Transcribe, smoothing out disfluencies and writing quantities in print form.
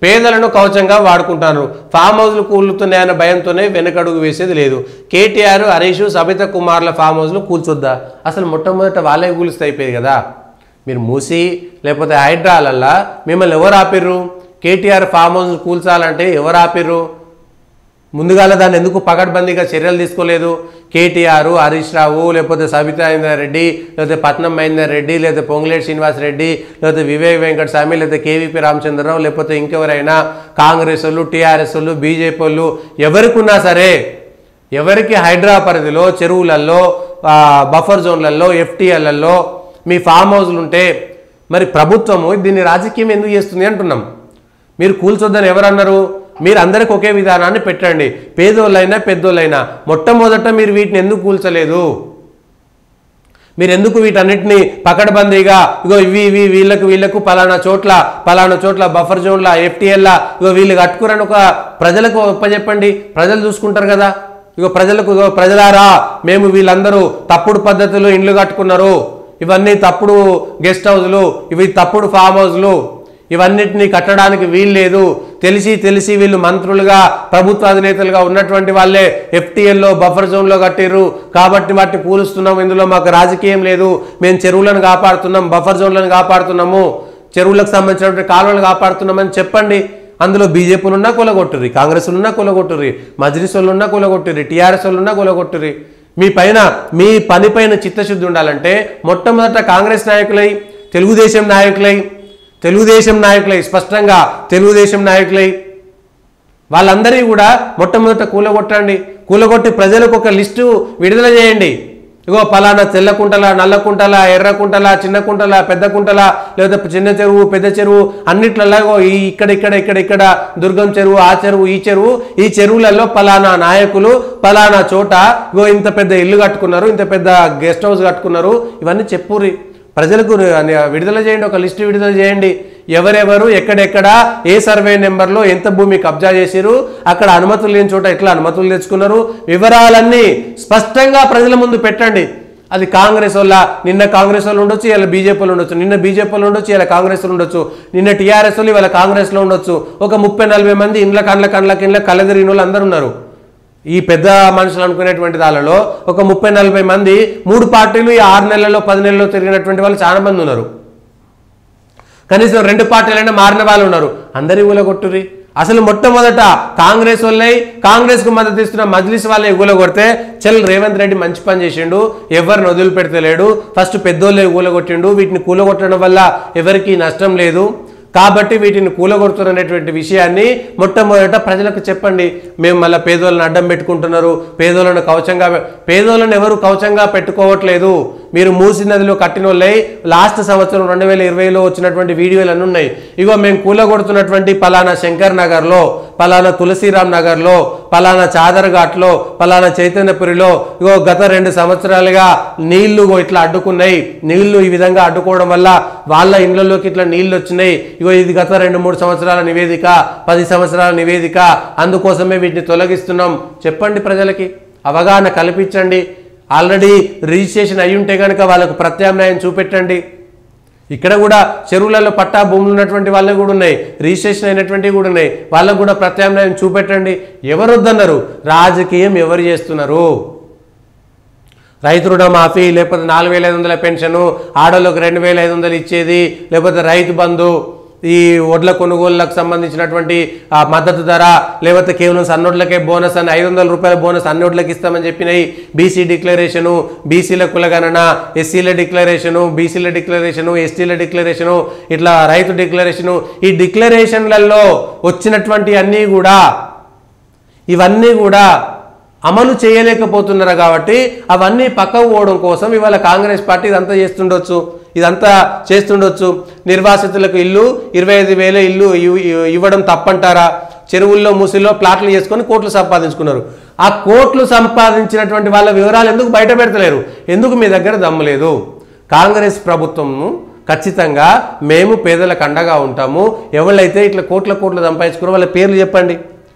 పేదలను కవచంగా వాడుకుంటారు. ఫామ్ హౌస్లు కూలుతున్నాయన్న భయంతోనే వెనకడుగు వేసేది లేదు. కేటీఆర్, హరీష్, సబితా కుమార్ల ఫామ్ హౌస్లు కూల్చొద్దా? అసలు మొట్టమొదట వాళ్ళే కూలిస్తే అయిపోయేది కదా. మీరు మూసి లేకపోతే హైడ్రాలల్లా మిమ్మల్ని ఎవరు ఆపిర్రు? కేటీఆర్ ఫామ్ హౌస్ కూల్చాలంటే ఎవరు ఆపిర్రు? ముందుగాల దాన్ని ఎందుకు పకడ్బందీగా చర్యలు తీసుకోలేదు? కేటీఆర్, హరీష్ రావు, లేకపోతే సబితా రెడ్డి, లేకపోతే పట్నం మహేందర్ రెడ్డి, లేకపోతే పొంగులేటి శ్రీనివాస్ రెడ్డి, లేకపోతే వివేక్ వెంకటస్వామి, లేకపోతే కేవీపీ రామచంద్రరావు, లేకపోతే ఇంకెవరైనా కాంగ్రెస్ వాళ్ళు, టీఆర్ఎస్ వాళ్ళు, బీజేపీ వాళ్ళు ఎవరికి ఉన్నా సరే, ఎవరికి హైడ్రా పరిధిలో చెరువులలో, బఫర్ జోన్లలో, ఎఫ్టీఎల్లలో మీ ఫామ్ హౌస్లు ఉంటే మరి ప్రభుత్వము దీన్ని రాజకీయం ఎందుకు చేస్తుంది అంటున్నాం. మీరు కూల్చొద్దని ఎవరన్నారు? మీరు అందరికి ఒకే విధానాన్ని పెట్టండి, పేదోళ్ళైనా పెద్దోళ్ళైనా. మొట్టమొదట మీరు వీటిని ఎందుకు కూల్చలేదు? మీరు ఎందుకు వీటన్నిటిని పకడ్బందీగా ఇగో ఇవి వీళ్ళకు పలానా చోట్ల బఫర్ జోన్ల, ఎఫ్టీఎల్లా ఇగో వీళ్ళు కట్టుకురని ఒక ప్రజలకు ఒప్పచెప్పండి, ప్రజలు చూసుకుంటారు కదా. ఇగో ప్రజలారా, మేము వీళ్ళందరూ తప్పుడు పద్ధతిలో ఇండ్లు కట్టుకున్నారు, ఇవన్నీ తప్పుడు గెస్ట్ హౌస్లు, ఇవి తప్పుడు ఫామ్ హౌస్లు, ఇవన్నిటిని కట్టడానికి వీలు లేదు. తెలిసి వీళ్ళు మంత్రులుగా, ప్రభుత్వ అధినేతలుగా ఉన్నటువంటి వాళ్ళే ఎఫ్టీఎల్లో, బఫర్ జోన్లో కట్టిర్రు కాబట్టి వాటిని కూలుస్తున్నాం, ఇందులో మాకు రాజకీయం లేదు, మేము చెరువులను కాపాడుతున్నాం, బఫర్ జోన్లను కాపాడుతున్నాము, చెరువులకు సంబంధించినటువంటి కాలువలను కాపాడుతున్నామని చెప్పండి. అందులో బీజేపీలు ఉన్నా కూలగొట్టుర్రి, కాంగ్రెస్ ఉన్నా కూలగొట్టుర్రి, మజ్లిస్ వాళ్ళు ఉన్నా కూలగొట్టుర్రి, టీఆర్ఎస్ వాళ్ళు ఉన్నా కూలగొట్టుర్రి. మీ పని పైన చిత్తశుద్ధి ఉండాలంటే మొట్టమొదట కాంగ్రెస్ నాయకులై, తెలుగుదేశం నాయకులై స్పష్టంగా తెలుగుదేశం నాయకులై వాళ్ళందరినీ కూడా మొట్టమొదట కూలగొట్టి ప్రజలకు ఒక లిస్టు విడుదల చేయండి. ఇగో పలానా తెల్లకుంటల, నల్లకుంటల, ఎర్రకుంటల, చిన్న కుంటల, పెద్ద కుంటల, లేకపోతే చిన్న చెరువు, పెద్ద చెరువు అన్నిట్లలో ఇక్కడ దుర్గం చెరువు, ఆ చెరువు, ఈ చెరువులలో పలానా నాయకులు పలానా చోట ఇగో ఇంత పెద్ద ఇల్లు కట్టుకున్నారు, ఇంత పెద్ద గెస్ట్ హౌస్ కట్టుకున్నారు, ఇవన్నీ చెప్పుర్రి. ప్రజలకు విడుదల చేయండి, ఒక లిస్టు విడుదల చేయండి. ఎవరెవరు ఎక్కడెక్కడ ఏ సర్వే నెంబర్లో ఎంత భూమి కబ్జా చేసిరు, అక్కడ అనుమతులు లేని చోట ఎట్లా అనుమతులు తెచ్చుకున్నారు, వివరాలన్నీ స్పష్టంగా ప్రజల ముందు పెట్టండి. అది కాంగ్రెస్ వల్ల నిన్న కాంగ్రెస్ వాళ్ళు ఉండొచ్చు, ఇలా బీజేపీలో ఉండొచ్చు, నిన్న బీజేపీలో ఉండొచ్చు, ఇలా కాంగ్రెస్లో ఉండొచ్చు, నిన్న టీఆర్ఎస్ వాళ్ళు ఇవాళ కాంగ్రెస్లో ఉండొచ్చు. ఒక 30-40 మంది ఇండ్ల కళ్ళదిరిగిన వాళ్ళు అందరూ ఉన్నారు. ఈ పెద్ద మనుషులు అనుకునేటువంటి దానిలో ఒక 30-40 మంది 3 పార్టీలు ఈ 6 నెలల్లో 10 నెలల్లో తిరిగినటువంటి వాళ్ళు చాలా మంది ఉన్నారు. కనీసం 2 పార్టీలైనా మారిన వాళ్ళు ఉన్నారు. అందరి ఊలగొట్టుర్రి. అసలు మొట్టమొదట కాంగ్రెస్ వాళ్ళై, కాంగ్రెస్కు మద్దతు ఇస్తున్న మజ్లిస్ వాళ్ళే ఊలగొడితే రేవంత్ రెడ్డి మంచి పని చేసిండు, ఎవరిని వదిలిపెడతలేడు. ఫస్ట్ పెద్దోళ్ళే ఊలగొట్టిండు. వీటిని కూలగొట్టడం వల్ల ఎవరికి నష్టం లేదు కాబట్టి వీటిని కూలగొడుతున్నటువంటి విషయాన్ని మొట్టమొదట ప్రజలకు చెప్పండి. మేము మళ్ళీ పేదోళ్ళని అడ్డం పెట్టుకుంటున్నారు, పేదోళ్ళను ఎవరు కవచంగా పెట్టుకోవట్లేదు. మీరు మూసి నదిలో కట్టిన వాళ్ళై లాస్ట్ సంవత్సరం 2020లో వచ్చినటువంటి వీడియోలు అన్నీ ఉన్నాయి. ఇగో మేము కూలగొడుతున్నటువంటి పలానా శంకర్ నగర్లో, పలానా తులసిరామ్ నగర్లో, పలానా చాదర్ఘాట్లో, పలానా చైతన్యపురిలో ఇగో గత 2 సంవత్సరాలుగా నీళ్లు ఇట్లా అడ్డుకున్నాయి. నీళ్లు ఈ విధంగా అడ్డుకోవడం వల్ల వాళ్ళ ఇళ్లలోకి ఇట్లా నీళ్లు వచ్చినాయి. ఇగో ఇది గత 2-3 సంవత్సరాల నివేదిక, 10 సంవత్సరాల నివేదిక, అందుకోసమే వీటిని తొలగిస్తున్నాం. చెప్పండి, ప్రజలకి అవగాహన కల్పించండి. ఆల్రెడీ రిజిస్ట్రేషన్ అయి ఉంటే కనుక వాళ్ళకు ప్రత్యామ్నాయం చూపెట్టండి. ఇక్కడ కూడా చెరువులలో పట్టా భూములు ఉన్నటువంటి వాళ్ళకు కూడా ఉన్నాయి, రిజిస్ట్రేషన్ అయినటువంటివి కూడా ఉన్నాయి, వాళ్ళకు కూడా ప్రత్యామ్నాయం చూపెట్టండి. ఎవరు వద్దన్నారు? రాజకీయం ఎవరు చేస్తున్నారు? రైతు రుణమాఫీ, లేకపోతే 4500 పెన్షను, ఆడోళ్ళకు 2500 ఇచ్చేది, లేకపోతే రైతు బంధు, ఈ వడ్ల కొనుగోళ్లకు సంబంధించినటువంటి మద్దతు ధర, లేకపోతే కేవలం సన్నోడ్లకే బోనస్ అని 500 రూపాయల బోనస్ అన్నోడ్లకి ఇస్తామని చెప్పినాయి. బీసీ డిక్లరేషను, బీసీల కులగణన, ఎస్సీల డిక్లరేషను, బీసీల డిక్లరేషను, ఎస్టీల డిక్లరేషను, ఇట్లా రైతు డిక్లరేషను, ఈ డిక్లరేషన్లలో వచ్చినటువంటి ఇవన్నీ కూడా అమలు చేయలేకపోతున్నారు. కాబట్టి అవన్నీ పక్కకు పోవడం కోసం ఇవాళ కాంగ్రెస్ పార్టీ ఇదంతా చేస్తుండొచ్చు. నిర్వాసితులకు ఇల్లు 25,000 ఇల్లు ఇవ్వడం తప్పంటారా? చెరువుల్లో మూసిల్లో ప్లాట్లు చేసుకొని కోట్లు సంపాదించుకున్నారు. ఆ కోట్లు సంపాదించినటువంటి వాళ్ళ వివరాలు ఎందుకు బయట పెడతలేరు? ఎందుకు మీ దగ్గర దమ్ము లేదు? కాంగ్రెస్ ప్రభుత్వము ఖచ్చితంగా మేము పేదలకు అండగా ఉంటాము, ఎవరైతే ఇట్లా కోట్ల సంపాదించుకున్నారో వాళ్ళ పేర్లు చెప్పండి.